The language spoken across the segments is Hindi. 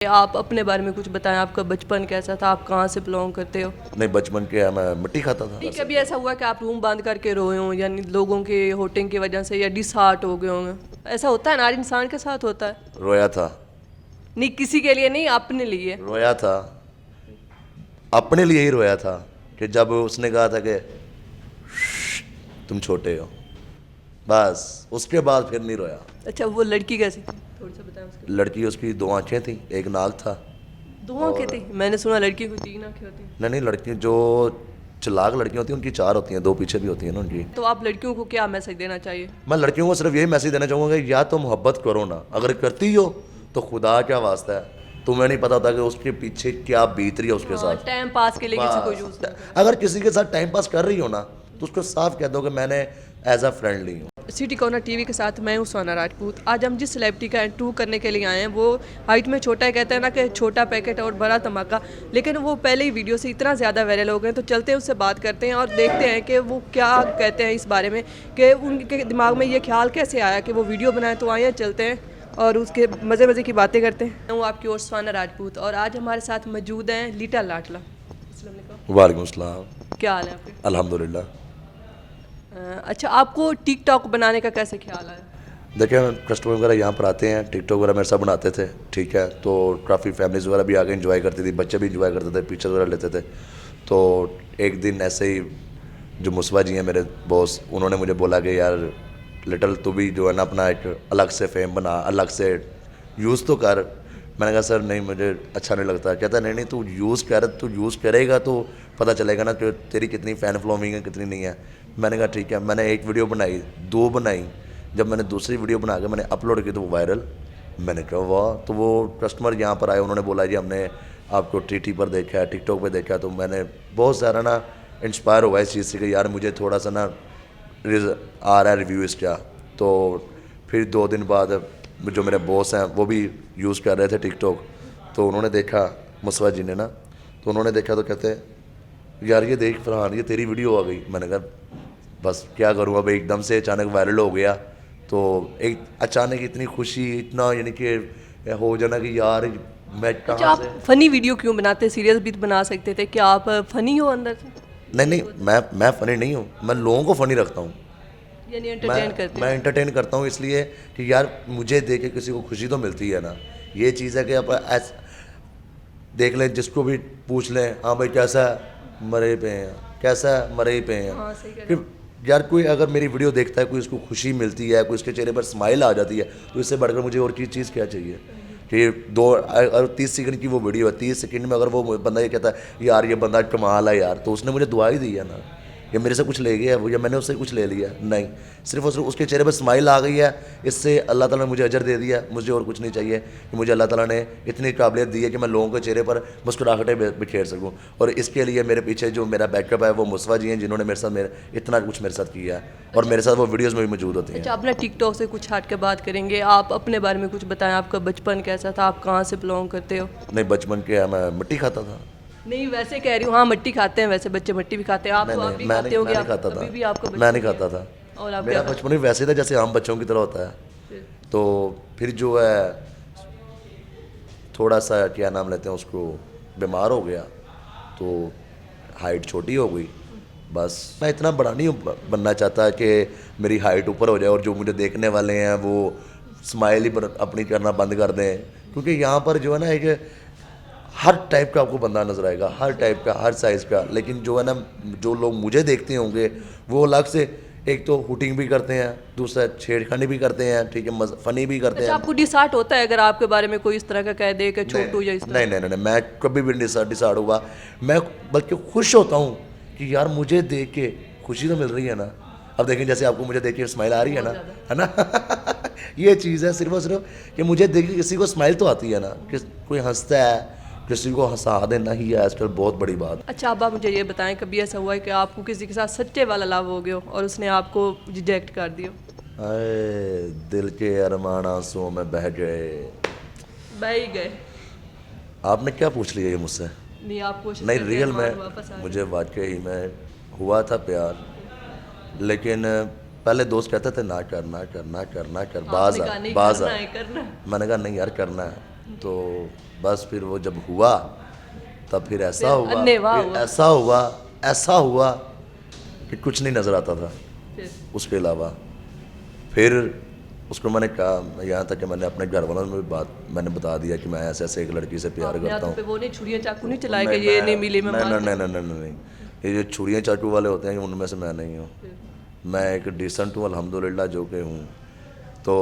आप अपने बारे में कुछ बताएं, आपका बचपन कैसा था, आप कहाँ से बिलोंग करते हो? नहीं, बचपन क्या मैं मिट्टी खाता था। नहीं, कभी ऐसा हुआ कि आप रूम बंद करके रोए हों, यानी लोगों के होटिंग की वजह से, या डिसहार्ट हो गए होंगे? ऐसा होता है ना, हर इंसान के साथ होता है। रोया था। नहीं, किसी के लिए नहीं, अपने लिए। रोया था, अपने लिए ही रोया था कि जब उसने कहा था कि तुम छोटे हो, बस उसके बाद फिर नहीं रोया। अच्छा, वो लड़की कैसी थी, थोड़ा सा बताएं उसके लड़की, उसकी 2 आंखें थी, एक नाक था। बारे में। दो आंखें थी? मैंने सुना लड़की को 3 आंखें होती हैं। नहीं नहीं, लड़की जो चालाक लड़कियां होती हैं उनकी 4 होती हैं, 2 पीछे भी होती हैं ना उनकी। तो आप लड़कियों को क्या मैसेज देना चाहिए? मैं लड़कियों को सिर्फ यही मैसेज देना चाहूँगा कि या तो मोहब्बत करो ना, अगर करती हो तो खुदा क्या वास्ता है, तुम्हें नहीं पता होता कि उसके पीछे क्या बीत रही है उसके साथ। टाइम पास के लिए किसी को यूज बस, अगर किसी के साथ टाइम पास कर रही हो ना तो उसको साफ कह दो कि मैंने एज अ फ्रेंड ली हूँ। सिटी कॉर्नर टीवी के साथ मैं हूँ सोना राजपूत। आज हम जिस सेलिब्रिटी का इंटरव्यू करने के लिए आए हैं वो हाइट में छोटा है, कहते हैं ना कि छोटा पैकेट और बड़ा धमाका, लेकिन वो पहले ही वीडियो से इतना ज़्यादा वायरल हो गए। तो चलते हैं उससे बात करते हैं और देखते हैं कि वो क्या कहते हैं इस बारे में, कि उनके दिमाग में ये ख्याल कैसे आया कि वो वीडियो बनाए। तो आइए चलते हैं और उसके मज़े मज़े की बातें करते हैं। मैं हूँ आपकी ओर सोना राजपूत और आज हमारे साथ मौजूद हैं लीटा लाटला। अस्सलाम वालेकुम। वालेकुम अस्सलाम। क्या हाल है आपके? अल्हम्दुलिल्लाह। अच्छा, आपको टिकटॉक बनाने का कैसे ख्याल आया? देखिए, कस्टमर वगैरह यहाँ पर आते हैं, टिकटॉक वगैरह मेरे साथ बनाते थे, ठीक है, तो काफ़ी फैमिलीज वगैरह भी आके एंजॉय करती थी, बच्चे भी एंजॉय करते थे, पिक्चर वगैरह लेते थे। तो एक दिन ऐसे ही जो मुस्वा जी हैं मेरे बॉस, उन्होंने मुझे बोला कि यार लिटल तू भी जो है ना अपना एक अलग से फेम बना, अलग से यूज़ तो कर। मैंने कहा सर नहीं, मुझे अच्छा नहीं लगता। कहता नहीं नहीं, तू यूज़ कर, तू यूज़ करेगा तो पता चलेगा ना कि तेरी कितनी फ़ैन फॉलोइंग है, कितनी नहीं है। मैंने कहा ठीक है। मैंने एक वीडियो बनाई, 2 बनाई। जब मैंने दूसरी वीडियो बना के मैंने अपलोड की तो वो वायरल। मैंने कहा वाह। तो वो कस्टमर यहाँ पर आए, उन्होंने बोला जी हमने आपको टीटी पर देखा है, टिकटॉक पर देखा है। तो मैंने बहुत सारा ना इंस्पायर हुआ इस चीज़ से कि यार मुझे थोड़ा सा ना आ रहा है रिव्यू इसका। तो फिर 2 दिन बाद जो मेरे बॉस हैं वो भी यूज़ कर रहे थे टिकटॉक, तो उन्होंने देखा, मुस्वा जी ने ना, तो उन्होंने देखा तो कहते यार ये देख फरहान, ये तेरी वीडियो आ गई। मैंने कहा बस क्या करूँ, अब एकदम से अचानक वायरल हो गया। तो एक अचानक इतनी खुशी, इतना यानी कि हो जाना कि यार मैं अच्छा, कहाँ आप से। फनी वीडियो क्यों बनाते? सीरियस भी तो बना सकते थे। क्या आप फनी हो अंदर से, नहीं नहीं, मैं फ़नी नहीं हूँ, मैं लोगों को फ़नी रखता हूँ। यानी एंटरटेन करते मैं हो? एंटरटेन करता हूँ इसलिए कि यार मुझे देख के किसी को खुशी तो मिलती है ना। ये चीज़ है कि आप देख लें, जिसको भी पूछ लें, हाँ भाई कैसा है, मरे पे हैं, कैसा है, मरे पे हैं। हाँ, सही कह रहे फिर यार कोई अगर मेरी वीडियो देखता है, कोई उसको खुशी मिलती है, कोई उसके चेहरे पर स्माइल आ जाती है, तो इससे बढ़कर मुझे और की चीज़ क्या चाहिए। कि 30 सेकंड की वो वीडियो है, 30 सेकंड में अगर वो बंदा ये कहता है यार ये बंदा कमाल है यार, तो उसने मुझे दुआ ही दी है ना। या मेरे से कुछ ले गया है वो, या मैंने उससे कुछ ले लिया, नहीं, सिर्फ और सिर्फ उसके चेहरे पर स्माइल आ गई है, इससे अल्लाह ताला ने मुझे अजर दे दिया। मुझे और कुछ नहीं चाहिए कि मुझे अल्लाह ताला ने इतनी काबिलियत दी है कि मैं लोगों के चेहरे पर मुस्कुराहटें बिखेर सकूं। और इसके लिए मेरे पीछे जो मेरा बैकअप है वो मुस्वा जी हैं, जिन्होंने मेरे साथ इतना कुछ मेरे साथ किया है, और मेरे साथ वो वीडियोज़ में भी मौजूद होती हैं। अच्छा, अपना टिकटॉक से कुछ हट के बात करेंगे। आप अपने बारे में कुछ बताएं, आपका बचपन कैसा था, आप कहाँ से बिलोंग करते हो? नहीं, बचपन क्या मैं मिट्टी खाता था। नहीं, वैसे कह रही हूँ। हाँ, मिट्टी खाते हैं, वैसे बच्चे मिट्टी भी खाते हैं। आप तो आप भी खाते होंगे, मैं नहीं आप खाता था। अभी भी आपका मैं नहीं बचपन ही खाता है। था। और आप मेरा क्या बचपन भी वैसे था जैसे आम बच्चों की तरह होता है। फिर? तो फिर जो है थोड़ा सा क्या नाम लेते हैं उसको, बीमार हो गया, तो हाइट छोटी हो गई। बस मैं इतना बड़ा नहीं बनना चाहता कि मेरी हाइट ऊपर हो जाए और जो मुझे देखने वाले हैं वो स्माइल ही अपनी करना बंद कर दें। क्योंकि यहाँ पर जो है ना एक हर टाइप का आपको बंदा नजर आएगा, हर टाइप का, हर साइज़ का। लेकिन जो है ना, जो लोग मुझे देखते होंगे वो अलग से, एक तो हुटिंग भी करते हैं, दूसरा छेड़खानी भी करते हैं, ठीक है, फनी भी करते अच्छा, हैं। आपको डिसार्ट होता है अगर आपके बारे में कोई इस तरह का कह दे कि छोटू या इस तरह? नहीं नहीं नहीं नहीं, मैं कभी भी डिसाइड हुआ। मैं बल्कि खुश होता हूँ कि यार मुझे देख के खुशी तो मिल रही है ना। अब देखें जैसे आपको मुझे देख के स्माइल आ रही है ना, है ना। ये चीज़ है सिर्फ और सिर्फ कि मुझे देख के किसी को स्माइल तो आती है ना, कि कोई हंसता है, किसी को हंसा देना ही है आजकल बहुत बड़ी बात। अच्छा, अब आप मुझे ये बताएं, कभी ऐसा हुआ है कि आपको किसी के साथ सच्चे वाला लव हो गया और उसने आपको रिजेक्ट कर दिया? आए दिल के अरमान आंसुओं में बह गए। बह ही गए? आपने क्या पूछ लिया ये मुझसे? नहीं, आप कोशिश नहीं, करते हैं, रियल अरमान में वापस आ मुझे वाकई में हुआ था प्यार, लेकिन पहले दोस्त कहते थे ना कर ना कर ना कर ना कर, जाए। आपने कहा नहीं, बाज आ। करना है, करना है। मैंने कहा नहीं यार करना है। तो बस फिर वो जब हुआ तब फिर ऐसा फिर हुआ, अन्नेवाह फिर हुआ। ऐसा हुआ कि कुछ नहीं नज़र आता था फिर उसके अलावा। फिर उसको मैंने कहा, यहाँ तक कि मैंने अपने घर वालों में भी मैंने बता दिया कि मैं ऐसे ऐसे एक लड़की से प्यार आपने करता हाथों हूँ। पे वो नहीं छुरियां चाकू नहीं चलाए कि नहीं, ये नहीं मिली मैं नहीं मार नहीं नहीं नहीं नहीं नहीं, ये जो छुरियाँ चाकू वाले होते हैं उनमें से मैं नहीं हूँ। मैं एक डिसेंट हूँ अल्हम्दुलिल्लाह जो कि हूँ। तो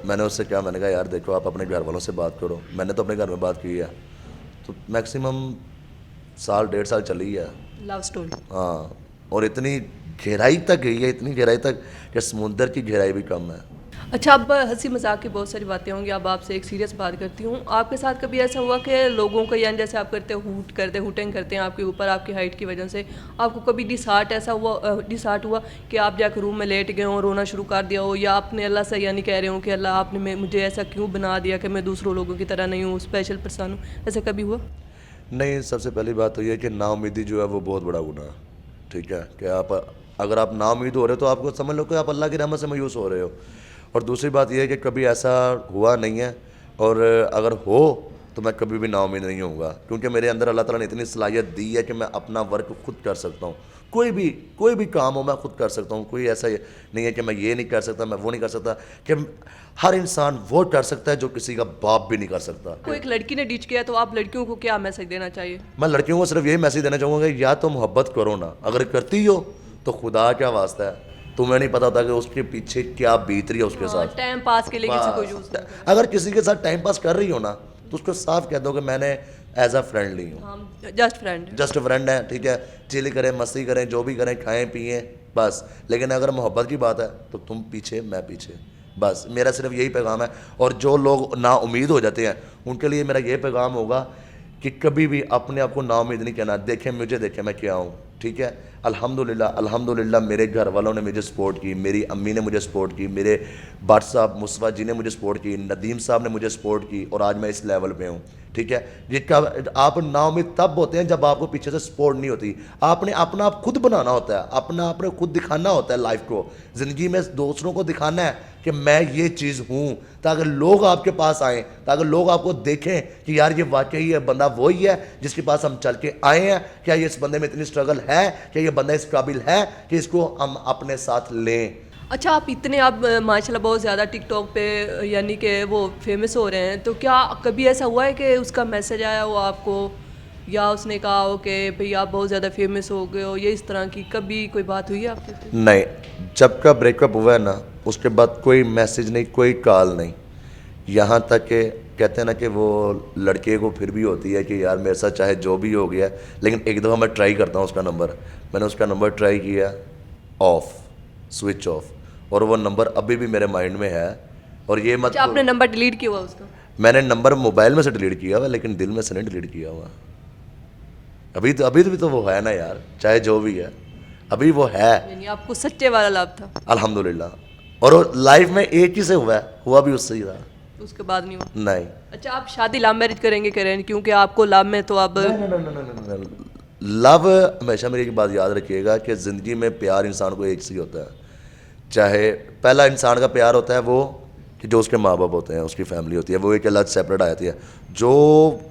मैंने उससे कहा, मैंने कहा यार देखो आप अपने घर वालों से बात करो। मैंने तो अपने घर में बात की है, तो मैक्सिमम साल 1.5 साल चली है। Love story. हाँ, और इतनी गहराई तक गई है, इतनी गहराई तक कि समुंदर की गहराई भी कम है। अच्छा, अब हंसी मजाक की बहुत सारी बातें होंगी, अब आपसे एक सीरियस बात करती हूँ। आपके साथ कभी ऐसा हुआ कि लोगों को, यानी जैसे आप करते हो हुटिंग करते हैं आपके ऊपर आपकी हाइट की वजह से, आपको कभी डिसहार्ट हुआ कि आप जाकर रूम में लेट गए हो, रोना शुरू कर दिया हो, या आपने अल्लाह से यानी कह रहे हो कि अल्लाह आपने मुझे ऐसा क्यों बना दिया कि मैं दूसरों लोगों की तरह नहीं हूँ, स्पेशल पर्सन हूँ, ऐसा कभी हुआ? नहीं, सबसे पहली बात तो ये है कि नाउमीदी जो है वो बहुत बड़ा गुनाह है। ठीक है, कि आप अगर आप नाउमीद हो रहे हो तो आपको समझ लो कि आप अल्लाह की रहमत से मायूस हो रहे हो। और दूसरी बात यह है कि कभी ऐसा हुआ नहीं है, और अगर हो तो मैं कभी भी नाउमीद नहीं होऊंगा, क्योंकि मेरे अंदर अल्लाह ताला ने इतनी सलाहियत दी है कि मैं अपना वर्क खुद कर सकता हूँ। कोई भी काम हो मैं खुद कर सकता हूँ। कोई ऐसा नहीं है कि मैं ये नहीं कर सकता, मैं वो नहीं कर सकता, कि हर इंसान वो कर सकता है जो किसी का बाप भी नहीं कर सकता। कोई एक लड़की ने डिच किया तो आप लड़कियों को क्या मैसेज देना चाहिए? मैं लड़कियों को सिर्फ यही मैसेज देना चाहूँगा कि या तो मोहब्बत करो ना, अगर करती हो तो खुदा क्या वास्ता है, तुम्हें नहीं पता होता कि उसके पीछे क्या बीत रही है उसके साथ। टाइम पास के लिए किसी को यूज बस, अगर किसी के साथ टाइम पास कर रही हो ना तो उसको साफ कह दो कि मैंने एज अ फ्रेंड ली हूँ, हम जस्ट फ्रेंड। जस्ट फ्रेंड है। ठीक है, चिल करें, मस्ती करें, जो भी करें, खाएं पिएं बस। लेकिन अगर मोहब्बत की बात है तो तुम पीछे मैं पीछे, बस मेरा सिर्फ यही पैगाम है। और जो लोग ना उम्मीद हो जाते हैं उनके लिए मेरा ये पैगाम होगा कि कभी भी अपने आप को ना उम्मीद नहीं कहना। देखें मुझे, देखें मैं क्या हूँ। ठीक है, अल्हम्दुलिल्लाह मेरे घर वालों ने मुझे सपोर्ट की, मेरी अम्मी ने मुझे सपोर्ट की, मेरे भट्ट साहब मुस्वा जी ने मुझे सपोर्ट की, नदीम साहब ने मुझे सपोर्ट की, और आज मैं इस लेवल पे हूँ। ठीक है, जिसका आप नाउम्मीद तब होते हैं जब आपको पीछे से सपोर्ट नहीं होती। आपने अपना आप खुद बनाना होता है, अपना आपने खुद दिखाना होता है लाइफ को, ज़िंदगी में दूसरों को दिखाना है कि मैं ये चीज़ हूँ, ताकि लोग आपके पास आएँ, ताकि लोग आपको देखें कि यार ये वाकई ये बंदा वही है जिसके पास हम चल के आए हैं। क्या ये इस बंदे में इतनी स्ट्रगल है, क्या ये बंदा इस काबिल है कि इसको हम अपने साथ लें। अच्छा, आप माशाल्लाह बहुत ज़्यादा टिकटॉक पे यानी कि वो फेमस हो रहे हैं, तो क्या कभी ऐसा हुआ है कि उसका मैसेज आया हो आपको, या उसने कहा हो कि भाई आप बहुत ज़्यादा फेमस हो गए हो, ये इस तरह की कभी कोई बात हुई है आपके? नहीं, जब का ब्रेकअप हुआ है ना उसके बाद कोई मैसेज नहीं, कोई कॉल नहीं। यहाँ तक कि कहते हैं ना कि वो लड़के को फिर भी होती है कि यार मेरे साथ चाहे जो भी हो गया, लेकिन एक दफ़ा मैं ट्राई करता हूँ उसका नंबर। मैंने उसका नंबर ट्राई किया, ऑफ, स्विच ऑफ, और वो नंबर अभी भी मेरे माइंड में है। और ये मत, अच्छा, आपने नंबर डिलीट किया हुआ उसका? मैंने नंबर मोबाइल में से डिलीट किया हुआ, लेकिन दिल में से नहीं डिलीट किया हुआ। अभी भी तो वो है ना यार, चाहे जो भी है अभी वो है, यानी आपको सच्चे वाला लाभ था? अल्हम्दुलिल्लाह। और लाइफ में एक ही से हुआ भी उससे ही रहा। उसके बाद नहीं हुआ? नहीं, अच्छा, आप शादी लव मैरिज करेंगे करें, क्योंकि आपको लव में तो अब लव, हमेशा मेरी एक बात याद रखिएगा कि ज़िंदगी में प्यार इंसान को एक से ही होता है। चाहे पहला इंसान का प्यार होता है वो कि जो उसके माँ बाप होते हैं, उसकी फैमिली होती है, वो एक अलग सेपरेट आ जाती है। जो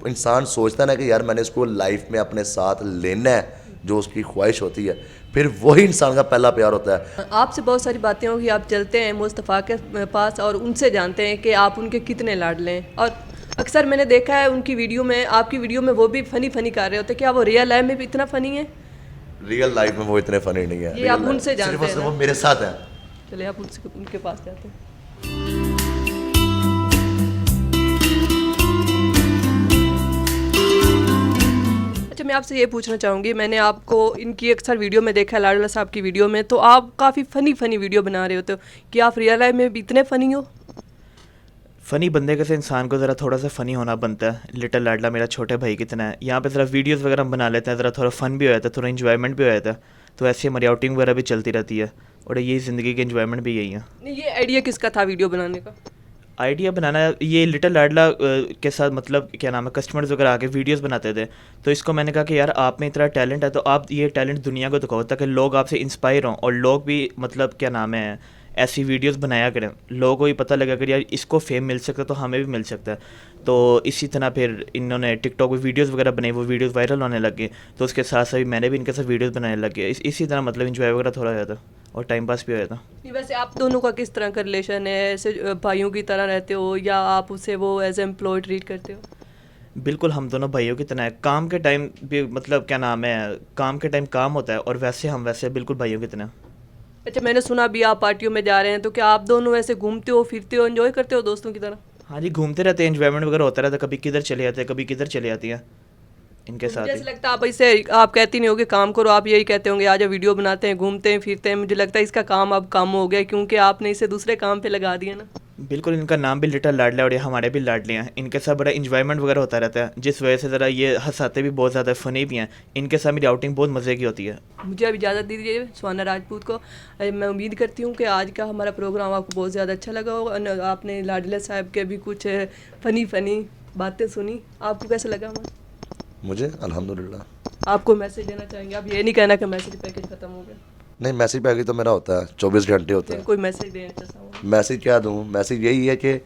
इंसान सोचता है ना कि यार मैंने इसको लाइफ में अपने साथ लेना है, जो उसकी ख्वाहिश होती है, फिर वही इंसान का पहला प्यार होता है। आपसे बहुत सारी बातें होंगी, आप चलते हैं मुस्तफ़ा के पास और उनसे जानते हैं कि आप उनके कितने लाडले हैं। और अक्सर मैंने देखा है उनकी वीडियो में, आपकी वीडियो में वो भी फ़नी कर रहे होते हैं, क्या वो रियल लाइफ में भी इतना फ़नी है? रियल लाइफ में वो इतने फनी नहीं है, ये आप उनसे जानते हैं सिर्फ ना? वो मेरे साथ हैं। चलिए आप उनके पास जाते हैं। अच्छा, मैं आपसे ये पूछना चाहूँगी, मैंने आपको इनकी अक्सर वीडियो में देखा है, लाडला साहब की वीडियो में, तो आप काफ़ी फ़नी वीडियो बना रहे होते हो, कि आप रियल लाइफ में भी इतने फ़नी हो? फ़नी बंदे के से इंसान को ज़रा थोड़ा सा फ़नी होना बनता है। लिटिल लाडला मेरा छोटे भाई कितना है, यहाँ पे ज़रा वीडियोस वगैरह हम बना लेते हैं, ज़रा थोड़ा फ़न भी हो जाता है, थोड़ा इन्जॉयमेंट भी हो जाता है, तो ऐसे हमारी आउटिंग वगैरह भी चलती रहती है, और यही ज़िंदगी की इन्जॉयमेंट भी यही है। नहीं, ये आइडिया किसका था वीडियो बनाने का? आइडिया बनाना ये लिटिल लाडला के साथ, मतलब क्या नाम है, कस्टमर्स वगैरह आके वीडियोस बनाते थे, तो इसको मैंने कहा कि यार आप में इतना टैलेंट है तो आप ये टैलेंट दुनिया को दिखाओ, ताकि लोग आपसे इंस्पायर हों और लोग भी मतलब क्या नाम है ऐसी वीडियोस बनाया करें, लोगों को भी पता लगा कि यार इसको फेम मिल सकता है तो हमें भी मिल सकता है। तो इसी तरह फिर इन्होंने टिकटॉक पे वीडियोस वगैरह बनाई, वो वीडियोस वायरल होने लग गए, तो उसके साथ साथ मैंने भी इनके साथ वीडियोस बनाने लग गया। इसी तरह मतलब इंजॉय वगैरह थोड़ा हो जाता और टाइम पास भी हो जाता। नहीं, वैसे आप दोनों का किस तरह का रिलेशन है? ऐसे भाइयों की तरह रहते हो या आप उसे वो एज एम्प्लॉय ट्रीट करते हो? बिल्कुल हम दोनों भाइयों की तरह है। काम के टाइम भी मतलब क्या नाम है, काम के टाइम काम होता है और वैसे हम वैसे बिल्कुल भाइयों की तरह। अच्छा, मैंने सुना भी आप पार्टियों में जा रहे हैं, तो क्या आप दोनों ऐसे घूमते हो, फिरते हो, एंजॉय करते हो दोस्तों की तरह? हाँ जी, घूमते रहते हैं, एंजॉयमेंट वगैरह होता रहता है, कभी किधर चले जाते हैं, कभी किधर चले जाती हैं इनके तो साथ मुझे ही। ऐसा लगता है आप इससे आप कहती नहीं होगे काम करो, आप यही कहते होंगे आज वीडियो बनाते हैं, घूमते हैं, फिरते हैं। मुझे लगता है इसका काम अब कम हो गया क्योंकि आपने इसे दूसरे काम पे लगा दिया ना। बिल्कुल, इनका नाम भी लिटिल लाडला है और ये हमारे भी लाडले हैं। इनके साथ बड़ा इंजॉयमेंट वगैरह होता रहता है, जिस वजह से ज़रा ये हंसाते भी बहुत ज़्यादा, फ़नी भी हैं। इनके साथ मेरी आउटिंग बहुत मज़े की होती है। मुझे अब इजाज़त दीजिए सुहाना राजपूत को। मैं उम्मीद करती हूँ कि आज का हमारा प्रोग्राम आपको बहुत ज़्यादा अच्छा लगा होगा। आपने लाडला साहब के भी कुछ फ़नी बातें सुनी, आपको कैसा लगा? हमारा मुझे अल्हम्दुलिल्लाह। आपको मैसेज देना चाहेंगे? आप ये नहीं कहना कि मैसेज पैकेज ख़त्म हो गया। नहीं, मैसेज पैकेज तो मेरा होता है, 24 घंटे होता है। कोई मैसेज देना चाहता हूँ? मैसेज क्या दूँ? मैसेज यही है कि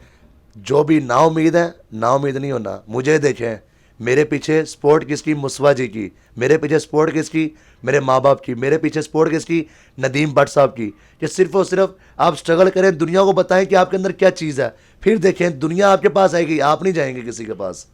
जो भी नाउम्मीद है, नाउम्मीद नहीं होना। मुझे देखें, मेरे पीछे सपोर्ट किसकी? मुस्वा जी की। मेरे पीछे सपोर्ट किसकी? मेरे माँ बाप की। मेरे पीछे सपोर्ट किसकी? नदीम भट्ट साहब की। कि सिर्फ और सिर्फ आप स्ट्रगल करें, दुनिया को बताएं कि आपके अंदर क्या चीज़ है, फिर देखें दुनिया आपके पास आएगी, आप नहीं जाएंगे किसी के पास।